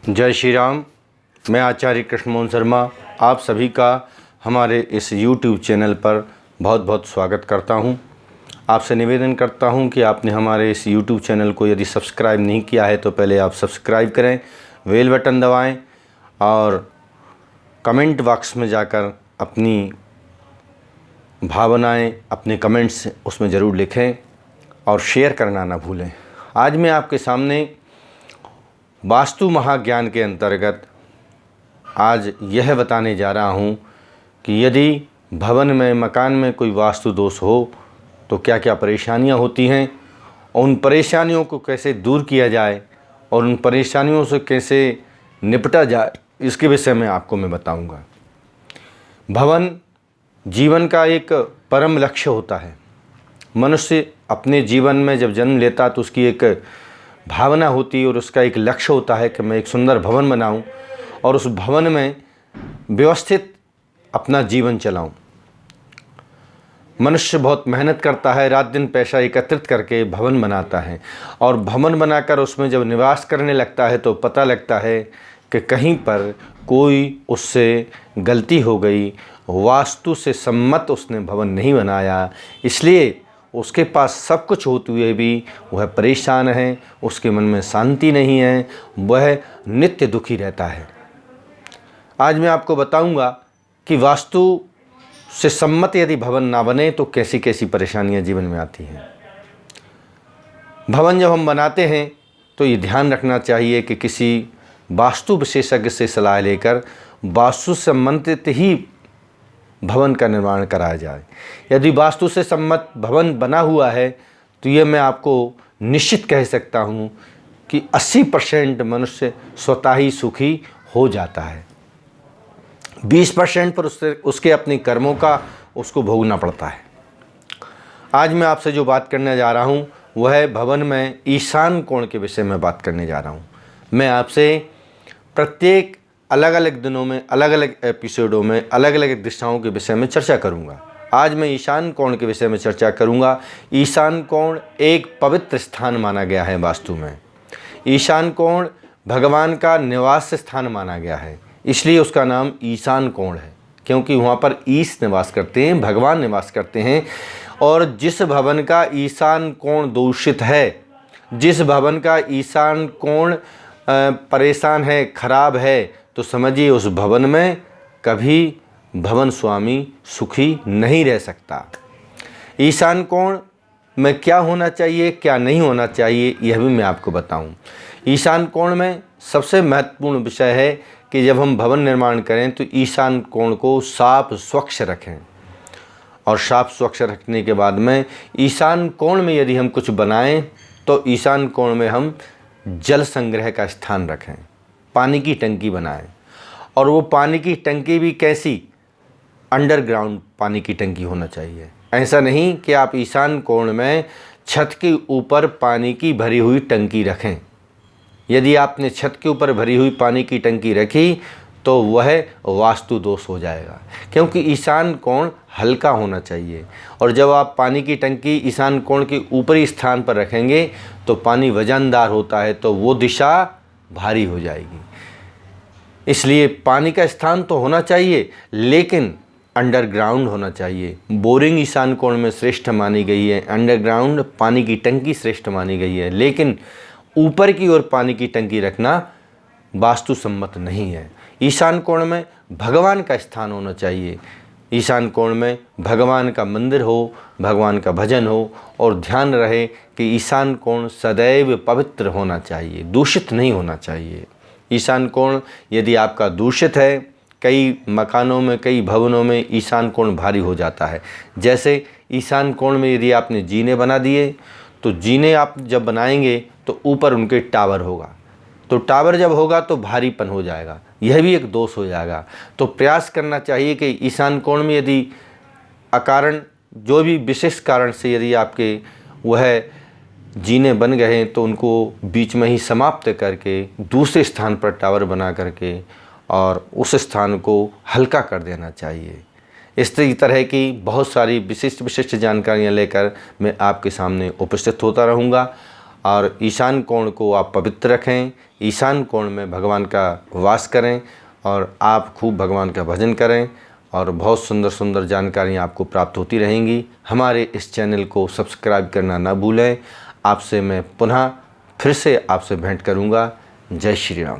जय श्री राम। मैं आचार्य कृष्ण मोहन शर्मा आप सभी का हमारे इस YouTube चैनल पर बहुत बहुत स्वागत करता हूं। आपसे निवेदन करता हूं कि आपने हमारे इस YouTube चैनल को यदि सब्सक्राइब नहीं किया है तो पहले आप सब्सक्राइब करें, बेल बटन दबाएं और कमेंट बॉक्स में जाकर अपनी भावनाएं, अपने कमेंट्स उसमें ज़रूर लिखें और शेयर करना ना भूलें। आज मैं आपके सामने वास्तु महाज्ञान के अंतर्गत आज यह बताने जा रहा हूं कि यदि भवन में, मकान में कोई वास्तु दोष हो तो क्या क्या परेशानियां होती हैं, उन परेशानियों को कैसे दूर किया जाए और उन परेशानियों से कैसे निपटा जाए, इसके विषय में आपको मैं बताऊंगा। भवन जीवन का एक परम लक्ष्य होता है। मनुष्य अपने जीवन में जब जन्म लेता तो उसकी एक भावना होती है और उसका एक लक्ष्य होता है कि मैं एक सुंदर भवन बनाऊं और उस भवन में व्यवस्थित अपना जीवन चलाऊं। मनुष्य बहुत मेहनत करता है, रात दिन पैसा एकत्रित करके भवन बनाता है और भवन बनाकर उसमें जब निवास करने लगता है तो पता लगता है कि कहीं पर कोई उससे गलती हो गई, वास्तु से सम्मत उसने भवन नहीं बनाया, इसलिए उसके पास सब कुछ होते हुए भी वह परेशान है, उसके मन में शांति नहीं है, वह नित्य दुखी रहता है। आज मैं आपको बताऊंगा कि वास्तु से सम्मत यदि भवन ना बने तो कैसी कैसी परेशानियां जीवन में आती हैं। भवन जब हम बनाते हैं तो ये ध्यान रखना चाहिए कि किसी वास्तु विशेषज्ञ से सलाह लेकर वास्तु से संबंधित ही भवन का निर्माण कराया जाए। यदि वास्तु से सम्मत भवन बना हुआ है तो ये मैं आपको निश्चित कह सकता हूँ कि 80% मनुष्य स्वतः ही सुखी हो जाता है। 20% पर उसके अपने कर्मों का उसको भोगना पड़ता है। आज मैं आपसे जो बात करने जा रहा हूँ वह है भवन में ईशान कोण के विषय में बात करने जा रहा हूँ। मैं आपसे प्रत्येक अलग अलग दिनों में, अलग अलग एपिसोडों में अलग अलग दिशाओं के विषय में चर्चा करूंगा। आज मैं ईशान कोण के विषय में चर्चा करूंगा। ईशान कोण एक पवित्र स्थान माना गया है वास्तु में। ईशान कोण भगवान का निवास स्थान माना गया है, इसलिए उसका नाम ईशान कोण है, क्योंकि वहाँ पर ईश निवास करते हैं, भगवान निवास करते हैं। और जिस भवन का ईशान कोण दूषित है, जिस भवन का ईशान कोण परेशान है, खराब है, तो समझिए उस भवन में कभी भवन स्वामी सुखी नहीं रह सकता। ईशान कोण में क्या होना चाहिए, क्या नहीं होना चाहिए, यह भी मैं आपको बताऊं। ईशान कोण में सबसे महत्वपूर्ण विषय है कि जब हम भवन निर्माण करें तो ईशान कोण को साफ स्वच्छ रखें और साफ स्वच्छ रखने के बाद में ईशान कोण में यदि हम कुछ बनाएं तो ईशान कोण में हम जल संग्रह का स्थान रखें, पानी की टंकी बनाएं। और वो पानी की टंकी भी कैसी, अंडरग्राउंड पानी की टंकी होना चाहिए। ऐसा नहीं कि आप ईशान कोण में छत के ऊपर पानी की भरी हुई टंकी रखें। यदि आपने छत के ऊपर भरी हुई पानी की टंकी रखी तो वह वास्तु दोष हो जाएगा, क्योंकि ईशान कोण हल्का होना चाहिए। और जब आप पानी की टंकी ईशान कोण के ऊपरी स्थान पर रखेंगे तो पानी वजनदार होता है, तो वो दिशा भारी हो जाएगी। इसलिए पानी का स्थान तो होना चाहिए लेकिन अंडरग्राउंड होना चाहिए। बोरिंग ईशान कोण में श्रेष्ठ मानी गई है, अंडरग्राउंड पानी की टंकी श्रेष्ठ मानी गई है, लेकिन ऊपर की ओर पानी की टंकी रखना वास्तु सम्मत नहीं है। ईशान कोण में भगवान का स्थान होना चाहिए। ईशान कोण में भगवान का मंदिर हो, भगवान का भजन हो और ध्यान रहे कि ईशान कोण सदैव पवित्र होना चाहिए, दूषित नहीं होना चाहिए। ईशान कोण यदि आपका दूषित है, कई मकानों में, कई भवनों में ईशान कोण भारी हो जाता है। जैसे ईशान कोण में यदि आपने जीने बना दिए तो जीने आप जब बनाएंगे तो ऊपर उनके टावर होगा, तो टावर जब होगा तो भारीपन हो जाएगा, यह भी एक दोष हो जाएगा। तो प्रयास करना चाहिए कि ईशान कोण में यदि अकारण जो भी विशेष कारण से यदि आपके वह जीने बन गए हैं तो उनको बीच में ही समाप्त करके दूसरे स्थान पर टावर बना करके और उस स्थान को हल्का कर देना चाहिए। इस तरह की बहुत सारी विशिष्ट जानकारियाँ लेकर मैं आपके सामने उपस्थित होता रहूँगा। और ईशान कोण को आप पवित्र रखें, ईशान कोण में भगवान का वास करें और आप खूब भगवान का भजन करें और बहुत सुंदर सुंदर जानकारियाँ आपको प्राप्त होती रहेंगी। हमारे इस चैनल को सब्सक्राइब करना ना भूलें। आपसे मैं पुनः फिर से आपसे भेंट करूँगा। जय श्री राम।